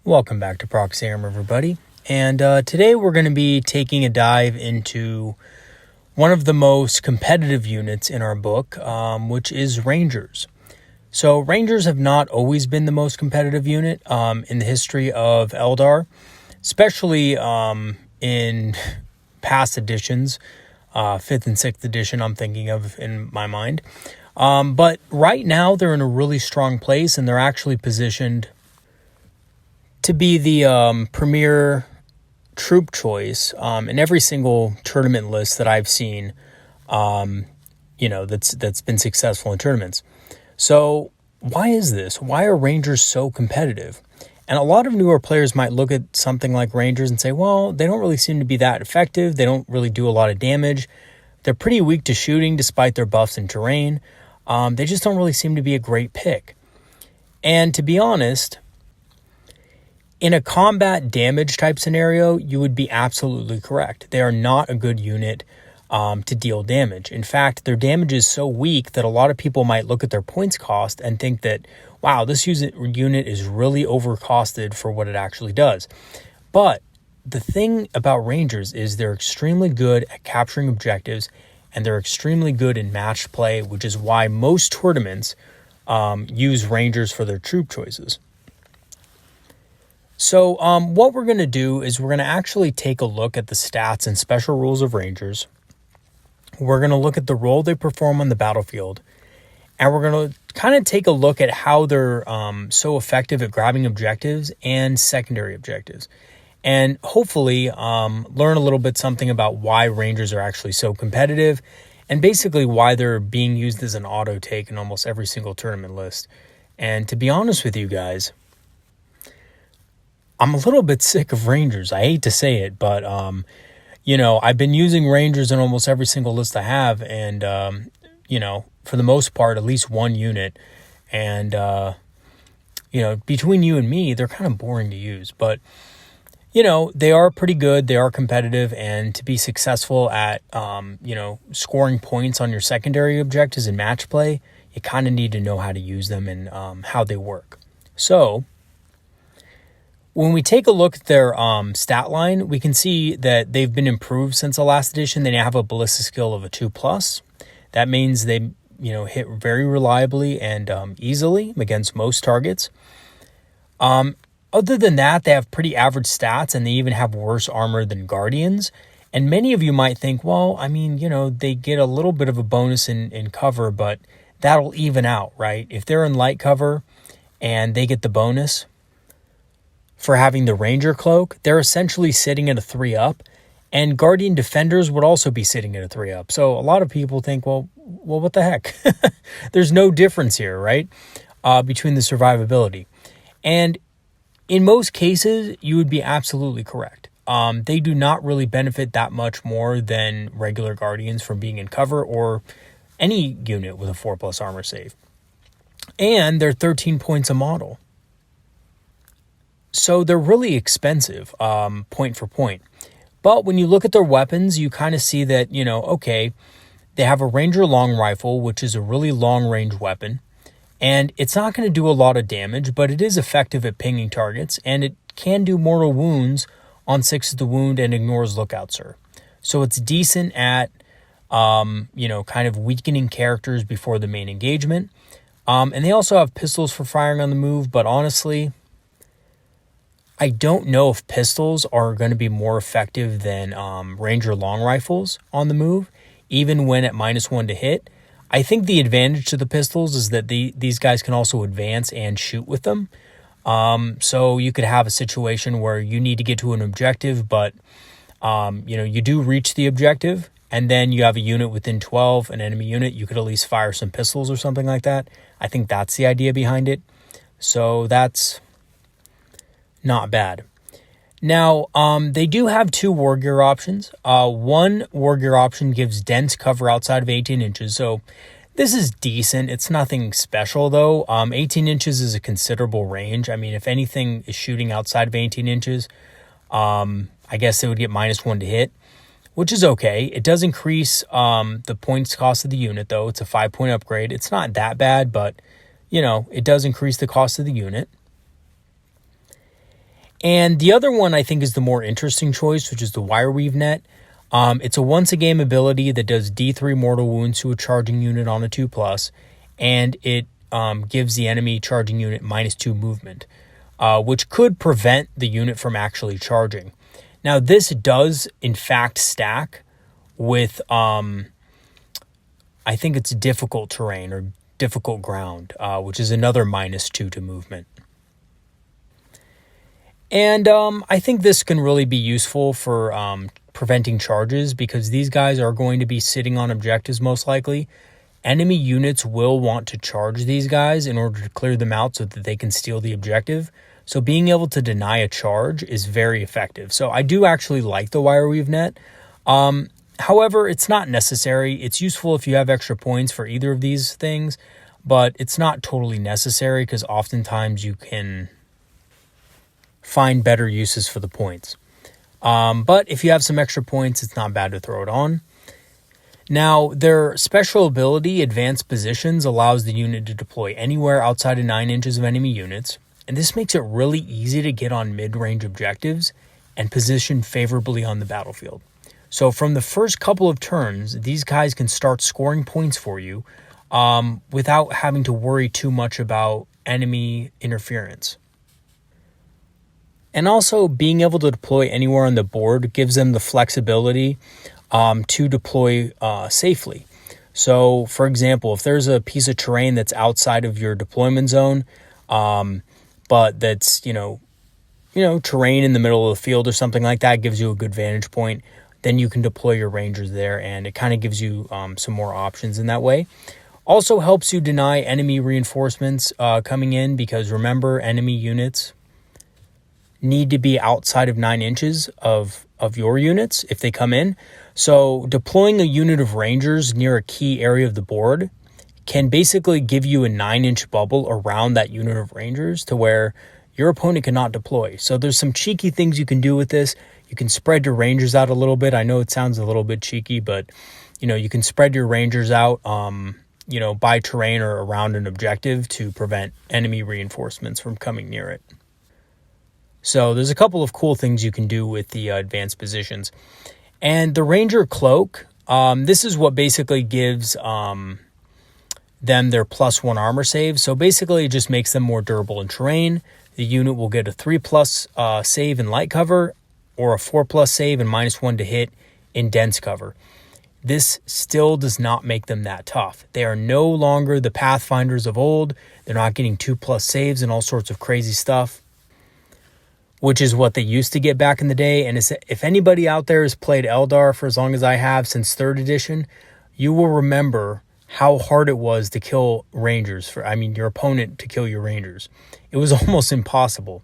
Welcome back to Proxy Armor, everybody. And today we're going to be taking a dive into one of the most competitive units in our book, which is Rangers. So Rangers have not always been the most competitive unit in the history of Eldar, especially in past editions, 5th and 6th edition I'm thinking of in my mind. But right now they're in a really strong place, and they're actually positioned to be the premier troop choice in every single tournament list that I've seen, that's been successful in tournaments. So why is this? Why are Rangers so competitive? And a lot of newer players might look at something like Rangers and say, well, they don't really seem to be that effective. They don't really do a lot of damage. They're pretty weak to shooting despite their buffs in terrain. They just don't really seem to be a great pick. And to be honest, in a combat damage type scenario, you would be absolutely correct. They are not a good unit to deal damage. In fact, their damage is so weak that a lot of people might look at their points cost and think that, wow, this unit is really overcosted for what it actually does. But the thing about Rangers is they're extremely good at capturing objectives, and they're extremely good in match play, which is why most tournaments use Rangers for their troop choices. So what we're going to do is we're going to actually take a look at the stats and special rules of Rangers. We're going to look at the role they perform on the battlefield. And we're going to kind of take a look at how they're so effective at grabbing objectives and secondary objectives. And hopefully learn a little bit something about why Rangers are actually so competitive, and basically why they're being used as an auto take in almost every single tournament list. And to be honest with you guys, I'm a little bit sick of Rangers. I hate to say it, but, I've been using Rangers in almost every single list I have. And, for the most part, at least one unit. And, between you and me, they're kind of boring to use. But, they are pretty good. They are competitive. And to be successful at, scoring points on your secondary objectives in match play, you kind of need to know how to use them and how they work. So when we take a look at their stat line, we can see that they've been improved since the last edition. They now have a ballistic skill of a 2+. That means they, hit very reliably and easily against most targets. Other than that, they have pretty average stats, and they even have worse armor than Guardians. And many of you might think, well, they get a little bit of a bonus in cover, but that'll even out, right? If they're in light cover and they get the bonus for having the Ranger Cloak, they're essentially sitting at a 3-up, and Guardian Defenders would also be sitting at a 3-up. So a lot of people think, well, what the heck? There's no difference here, right? Between the survivability. And in most cases, you would be absolutely correct. They do not really benefit that much more than regular Guardians from being in cover, or any unit with a 4+ armor save. And they're 13 points a model. So they're really expensive, point for point. But when you look at their weapons, you kind of see that, okay, they have a Ranger long rifle, which is a really long range weapon. And it's not going to do a lot of damage, but it is effective at pinging targets. And it can do mortal wounds on 6 of the wound and ignores Lookout Sir. So it's decent at, kind of weakening characters before the main engagement. And they also have pistols for firing on the move, but honestly, I don't know if pistols are going to be more effective than Ranger long rifles on the move, even when at -1 to hit. I think the advantage to the pistols is that these guys can also advance and shoot with them. So you could have a situation where you need to get to an objective, but you do reach the objective, and then you have a unit within 12, an enemy unit. You could at least fire some pistols or something like that. I think that's the idea behind it. So that's not bad. Now, they do have 2 war gear options. One war gear option gives dense cover outside of 18 inches. So this is decent. It's nothing special, though. 18 inches is a considerable range. I mean, if anything is shooting outside of 18 inches, I guess they would get -1 to hit, which is okay. It does increase the points cost of the unit, though. It's a 5-point upgrade. It's not that bad, but, it does increase the cost of the unit. And the other one I think is the more interesting choice, which is the Wire Weave Net. It's a once-a-game ability that does D3 mortal wounds to a charging unit on a 2+, and it gives the enemy charging unit -2 movement, which could prevent the unit from actually charging. Now, this does, in fact, stack with, I think it's difficult terrain or difficult ground, which is another -2 to movement. And I think this can really be useful for preventing charges, because these guys are going to be sitting on objectives most likely. Enemy units will want to charge these guys in order to clear them out so that they can steal the objective. So being able to deny a charge is very effective. So I do actually like the Wire Weave Net. However, it's not necessary. It's useful if you have extra points for either of these things, but it's not totally necessary because oftentimes you can find better uses for the points. But if you have some extra points, it's not bad to throw it on. Now, their special ability, Advanced Positions, allows the unit to deploy anywhere outside of 9 inches of enemy units, and this makes it really easy to get on mid-range objectives and position favorably on the battlefield. So from the first couple of turns, these guys can start scoring points for you without having to worry too much about enemy interference. And also, being able to deploy anywhere on the board gives them the flexibility to deploy safely. So, for example, if there's a piece of terrain that's outside of your deployment zone, but that's, terrain in the middle of the field or something like that, gives you a good vantage point, then you can deploy your Rangers there, and it kind of gives you some more options in that way. Also helps you deny enemy reinforcements coming in, because remember, enemy units need to be outside of 9 inches of your units if they come in. So deploying a unit of Rangers near a key area of the board can basically give you a 9-inch bubble around that unit of Rangers to where your opponent cannot deploy. So there's some cheeky things you can do with this. You can spread your Rangers out a little bit. I know it sounds a little bit cheeky, but you can spread your Rangers out by terrain or around an objective to prevent enemy reinforcements from coming near it. So there's a couple of cool things you can do with the Advanced Positions. And the Ranger Cloak, this is what basically gives them their +1 armor save. So basically it just makes them more durable in terrain. The unit will get a 3+ save in light cover, or a 4+ save and -1 to hit in dense cover. This still does not make them that tough. They are no longer the Pathfinders of old. They're not getting 2+ saves and all sorts of crazy stuff, which is what they used to get back in the day. And if anybody out there has played Eldar for as long as I have, since 3rd edition, you will remember how hard it was to kill Rangers, your opponent to kill your Rangers. It was almost impossible.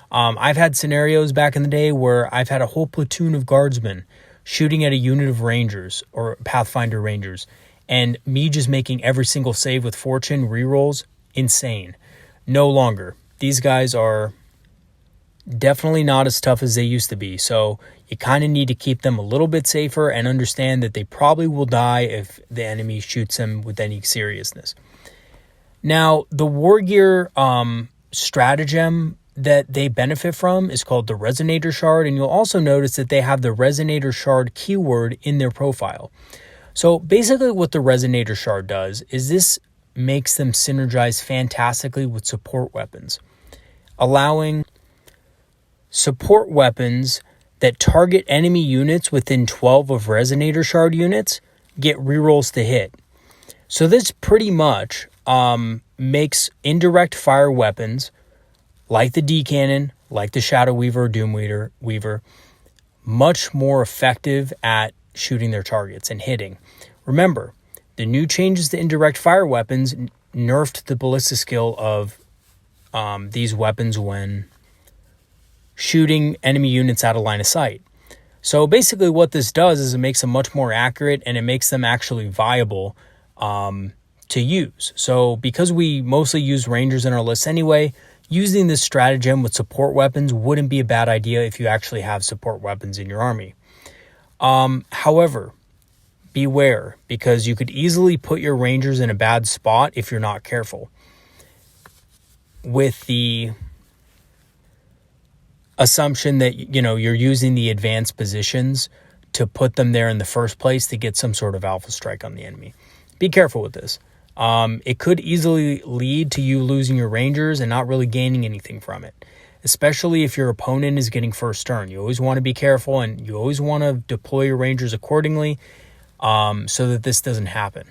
I've had scenarios back in the day where I've had a whole platoon of guardsmen shooting at a unit of Rangers or Pathfinder Rangers, and me just making every single save with fortune rerolls, insane. No longer. These guys are definitely not as tough as they used to be. So you kind of need to keep them a little bit safer and understand that they probably will die if the enemy shoots them with any seriousness. Now, the War Gear stratagem that they benefit from is called the Resonator Shard, and you'll also notice that they have the Resonator Shard keyword in their profile. So basically what the Resonator Shard does is this makes them synergize fantastically with support weapons, allowing support weapons that target enemy units within 12 of Resonator Shard units get rerolls to hit. So this pretty much makes indirect fire weapons like the D-Cannon, like the Shadow Weaver or Doom Weaver, much more effective at shooting their targets and hitting. Remember, the new changes to indirect fire weapons nerfed the ballista skill of these weapons when shooting enemy units out of line of sight. So basically what this does is it makes them much more accurate, and it makes them actually viable to use. So because we mostly use Rangers in our list anyway, using this stratagem with support weapons wouldn't be a bad idea if you actually have support weapons in your army. However, beware, because you could easily put your Rangers in a bad spot if you're not careful. With the assumption that, you're using the advanced positions to put them there in the first place to get some sort of alpha strike on the enemy. Be careful with this. It could easily lead to you losing your Rangers and not really gaining anything from it, especially if your opponent is getting first turn. You always want to be careful, and you always want to deploy your Rangers accordingly so that this doesn't happen,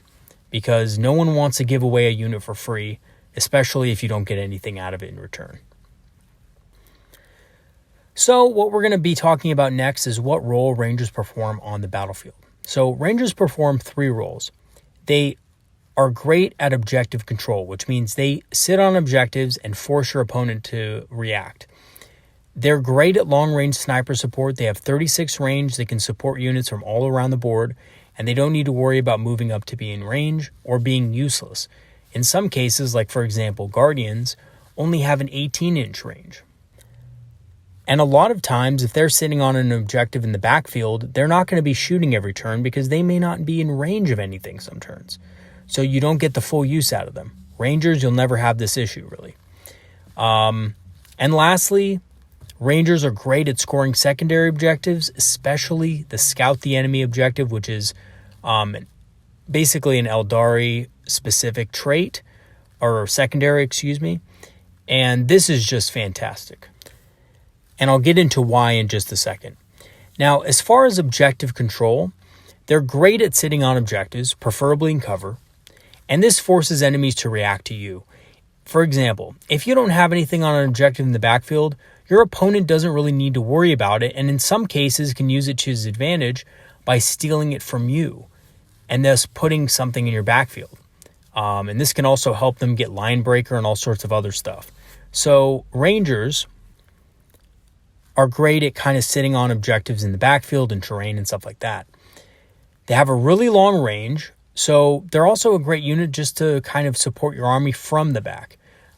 because no one wants to give away a unit for free, especially if you don't get anything out of it in return. So what we're going to be talking about next is what role Rangers perform on the battlefield. So Rangers perform 3 roles. They are great at objective control, which means they sit on objectives and force your opponent to react. They're great at long-range sniper support. They have 36 range. They can support units from all around the board, and they don't need to worry about moving up to be in range or being useless. In some cases, like for example, Guardians only have an 18-inch range. And a lot of times, if they're sitting on an objective in the backfield, they're not going to be shooting every turn because they may not be in range of anything some turns. So you don't get the full use out of them. Rangers, you'll never have this issue, really. And lastly, Rangers are great at scoring secondary objectives, especially the scout the enemy objective, which is basically an Eldari specific trait, or secondary, excuse me. And this is just fantastic. And I'll get into why in just a second. Now, as far as objective control, they're great at sitting on objectives, preferably in cover, and this forces enemies to react to you. For example, if you don't have anything on an objective in the backfield, your opponent doesn't really need to worry about it, and in some cases can use it to his advantage by stealing it from you, and thus putting something in your backfield. And this can also help them get line breaker and all sorts of other stuff. So Rangers are great at kind of sitting on objectives in the backfield and terrain and stuff like that. They have a really long range, so they're also a great unit just to kind of support your army from the back.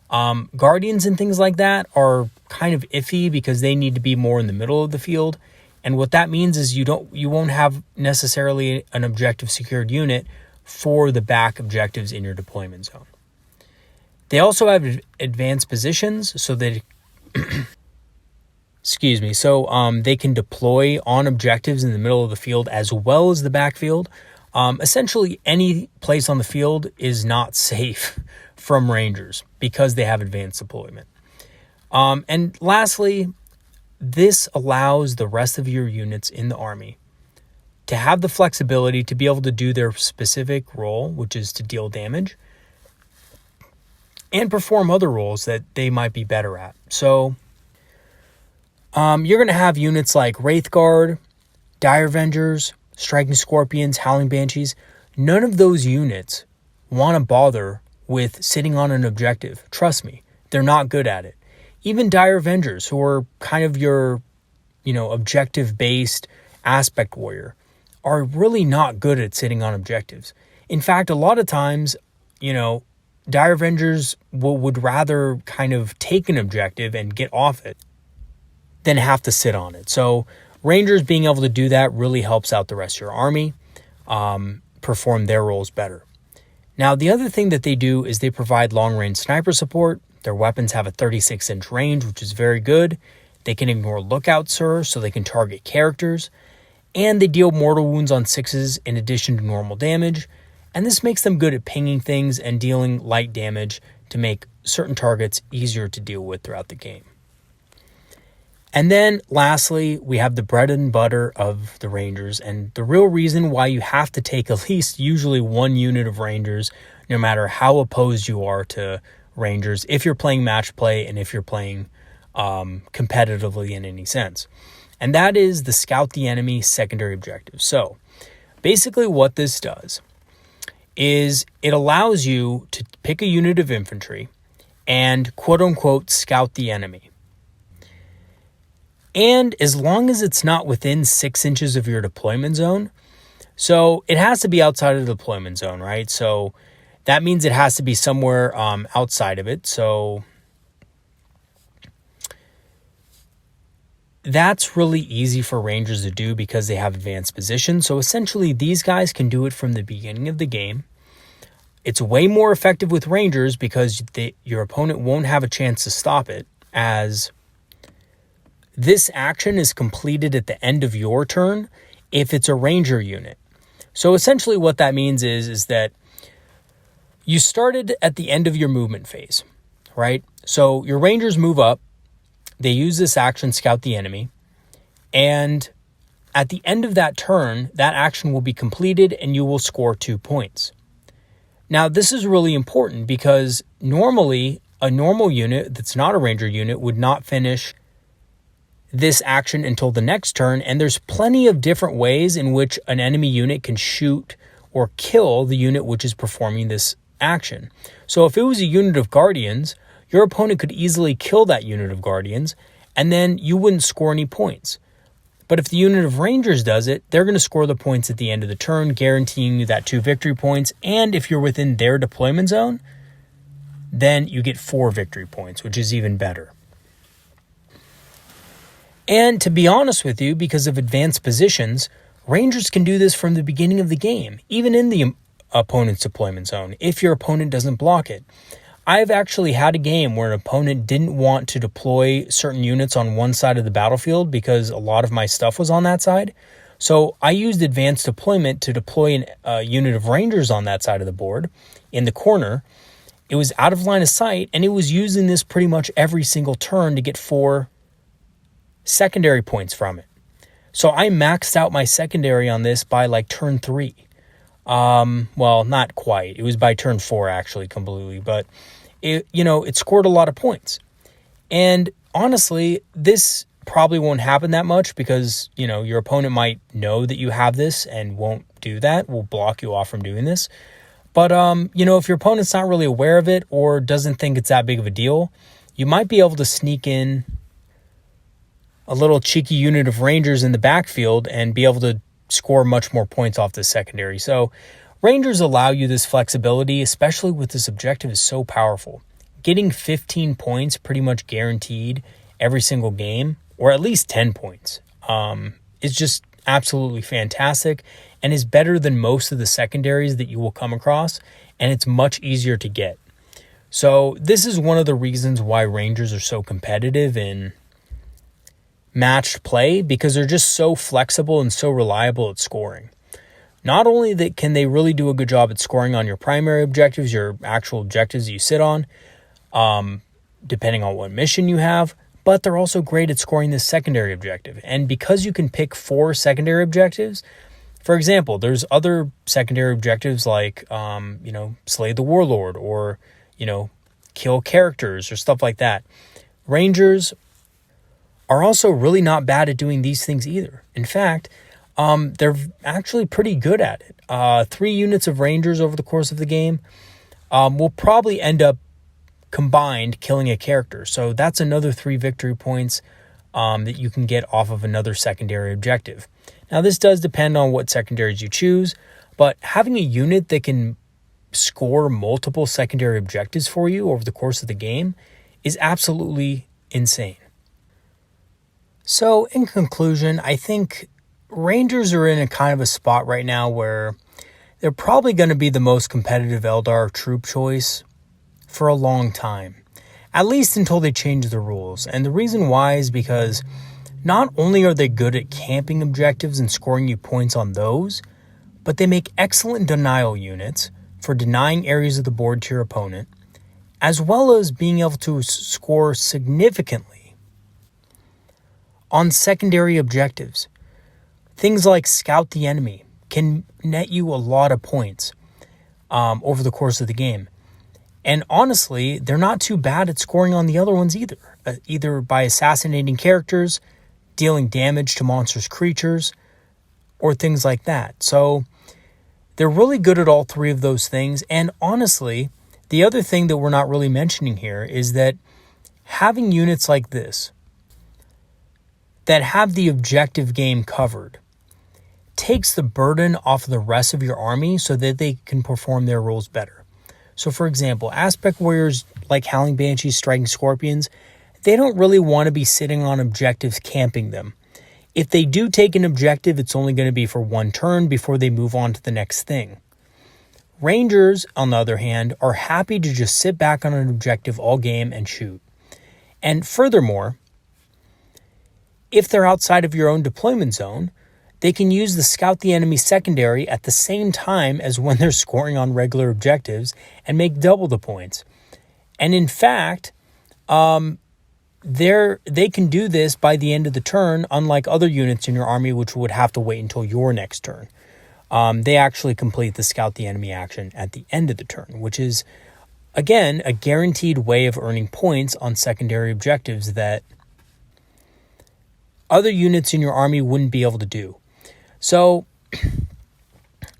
Guardians and things like that are kind of iffy because they need to be more in the middle of the field. And what that means is you won't have necessarily an objective secured unit for the back objectives in your deployment zone. They also have advanced positions so that they can deploy on objectives in the middle of the field as well as the backfield. Essentially, any place on the field is not safe from Rangers because they have advanced deployment. And lastly, this allows the rest of your units in the army to have the flexibility to be able to do their specific role, which is to deal damage, and perform other roles that they might be better at. So you're going to have units like Wraith Guard, Dire Vengers, Striking Scorpions, Howling Banshees. None of those units want to bother with sitting on an objective. Trust me, they're not good at it. Even Dire Vengers, who are kind of your, objective-based aspect warrior, are really not good at sitting on objectives. In fact, a lot of times, Dire Vengers would rather kind of take an objective and get off it than have to sit on it. So Rangers being able to do that really helps out the rest of your army perform their roles better. Now, the other thing that they do is they provide long-range sniper support. Their weapons have a 36-inch range, which is very good. They can ignore lookout surge, so they can target characters. And they deal mortal wounds on 6s in addition to normal damage. And this makes them good at pinging things and dealing light damage to make certain targets easier to deal with throughout the game. And then lastly, we have the bread and butter of the Rangers, and the real reason why you have to take at least usually one unit of Rangers, no matter how opposed you are to Rangers, if you're playing match play and if you're playing competitively in any sense. And that is the scout the enemy secondary objective. So basically what this does is it allows you to pick a unit of infantry and quote unquote scout the enemy. And as long as it's not within 6 inches of your deployment zone, so it has to be outside of the deployment zone, right? So that means it has to be somewhere outside of it. So that's really easy for Rangers to do because they have advanced position. So essentially, these guys can do it from the beginning of the game. It's way more effective with Rangers because your opponent won't have a chance to stop it, as This action is completed at the end of your turn if it's a ranger unit. So essentially what that means is that you started at the end of your movement phase, right? So your rangers move up, they use this action, scout the enemy, and at the end of that turn, that action will be completed and you will score 2 points. Now, this is really important because normally a normal unit that's not a ranger unit would not finish this action until the next turn, and there's plenty of different ways in which an enemy unit can shoot or kill the unit which is performing this action. So if it was a unit of guardians, your opponent could easily kill that unit of guardians, and then you wouldn't score any points. But if the unit of rangers does it, they're going to score the points at the end of the turn, guaranteeing you that 2 victory points, and if you're within their deployment zone, then you get 4 victory points, which is even better. And to be honest with you, because of advanced positions, rangers can do this from the beginning of the game, even in the opponent's deployment zone, if your opponent doesn't block it. I've actually had a game where an opponent didn't want to deploy certain units on one side of the battlefield because a lot of my stuff was on that side. So I used advanced deployment to deploy a unit of rangers on that side of the board in the corner. It was out of line of sight, and it was using this pretty much every single turn to get 4 secondary points from it. So I maxed out my secondary on this by like turn 3. Well, not quite. It was by turn 4 actually completely, but it scored a lot of points. And honestly, this probably won't happen that much because, your opponent might know that you have this and won't do that, will block you off from doing this. But, if your opponent's not really aware of it or doesn't think it's that big of a deal, you might be able to sneak in a little cheeky unit of rangers in the backfield and be able to score much more points off the secondary. So rangers allow you this flexibility, especially with this objective is so powerful. Getting 15 points pretty much guaranteed every single game, or at least 10 points, is just absolutely fantastic and is better than most of the secondaries that you will come across, and it's much easier to get. So this is one of the reasons why rangers are so competitive in matched play, because they're just so flexible and so reliable at scoring. Not only that can they really do a good job at scoring on your primary objectives, your actual objectives that you sit on, depending on what mission you have, but they're also great at scoring this secondary objective. And because you can pick 4 secondary objectives, for example, there's other secondary objectives like, slay the warlord or, kill characters or stuff like that. Rangers are also really not bad at doing these things either. In fact, they're actually pretty good at it. 3 units of rangers over the course of the game will probably end up combined killing a character. So that's another 3 victory points that you can get off of another secondary objective. Now, this does depend on what secondaries you choose, but having a unit that can score multiple secondary objectives for you over the course of the game is absolutely insane. So in conclusion, I think Rangers are in a kind of a spot right now where they're probably going to be the most competitive Eldar troop choice for a long time, at least until they change the rules. And the reason why is because not only are they good at camping objectives and scoring you points on those, but they make excellent denial units for denying areas of the board to your opponent, as well as being able to score significantly on secondary objectives. Things like scout the enemy can net you a lot of points over the course of the game. And honestly, they're not too bad at scoring on the other ones either by assassinating characters, dealing damage to monstrous creatures, or things like that. So they're really good at all 3 of those things. And honestly, the other thing that we're not really mentioning here is that having units like this that have the objective game covered takes the burden off of the rest of your army so that they can perform their roles better. So for example, aspect warriors like Howling Banshees, Striking Scorpions, they don't really want to be sitting on objectives camping them. If they do take an objective, it's only going to be for 1 turn before they move on to the next thing. Rangers, on the other hand, are happy to just sit back on an objective all game and shoot. And furthermore, if they're outside of your own deployment zone, they can use the scout the enemy secondary at the same time as when they're scoring on regular objectives and make double the points. And in fact, they can do this by the end of the turn, unlike other units in your army, which would have to wait until your next turn. They actually complete the scout the enemy action at the end of the turn, which is, again, a guaranteed way of earning points on secondary objectives that other units in your army wouldn't be able to do. So,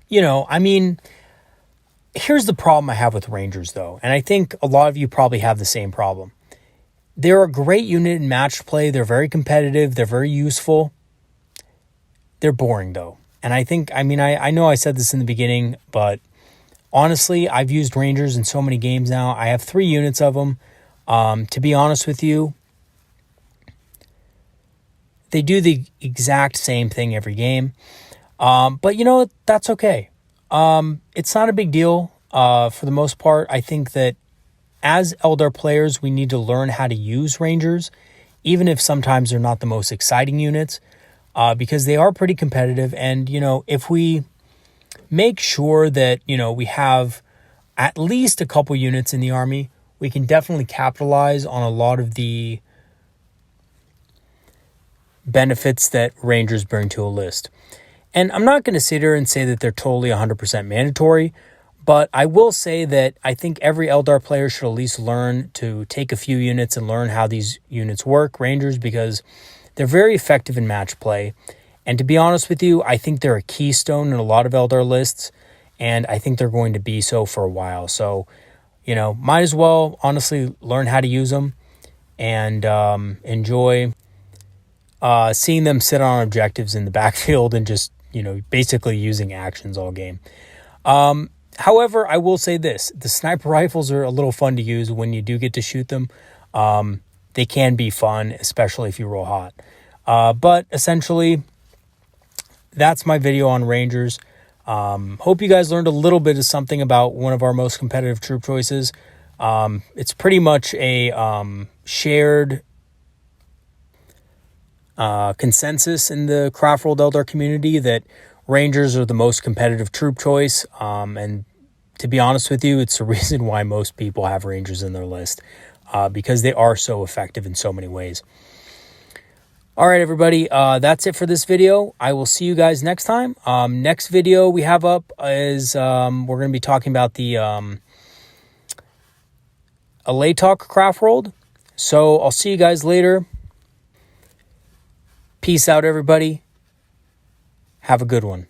here's the problem I have with Rangers, though, and I think a lot of you probably have the same problem. They're a great unit in matched play. They're very competitive. They're very useful. They're boring, though. And I know I said this in the beginning, but honestly, I've used Rangers in so many games now. I have 3 units of them. To be honest with you, they do the exact same thing every game. But you know what? That's okay. It's not a big deal for the most part. I think that as Eldar players, we need to learn how to use Rangers, even if sometimes they're not the most exciting units, because they are pretty competitive. And, if we make sure that, we have at least a couple units in the army, we can definitely capitalize on a lot of the benefits that Rangers bring to a list. And I'm not going to sit here and say that they're totally 100% mandatory, but I will say that I think every Eldar player should at least learn to take a few units and learn how these units work, Rangers, because they're very effective in match play. And to be honest with you, I think they're a keystone in a lot of Eldar lists, and I think they're going to be so for a while. So, might as well honestly learn how to use them and enjoy seeing them sit on objectives in the backfield and just, basically using actions all game. However, I will say this. The sniper rifles are a little fun to use when you do get to shoot them. They can be fun, especially if you roll hot. But essentially, that's my video on Rangers. Hope you guys learned a little bit of something about one of our most competitive troop choices. It's pretty much a shared consensus in the Craftworld Eldar community that Rangers are the most competitive troop choice. And to be honest with you, it's the reason why most people have Rangers in their list, because they are so effective in so many ways. All right, everybody, that's it for this video. I will see you guys next time. Next video we have up is we're going to be talking about the Elatok Craftworld. So I'll see you guys later. Peace out, everybody. Have a good one.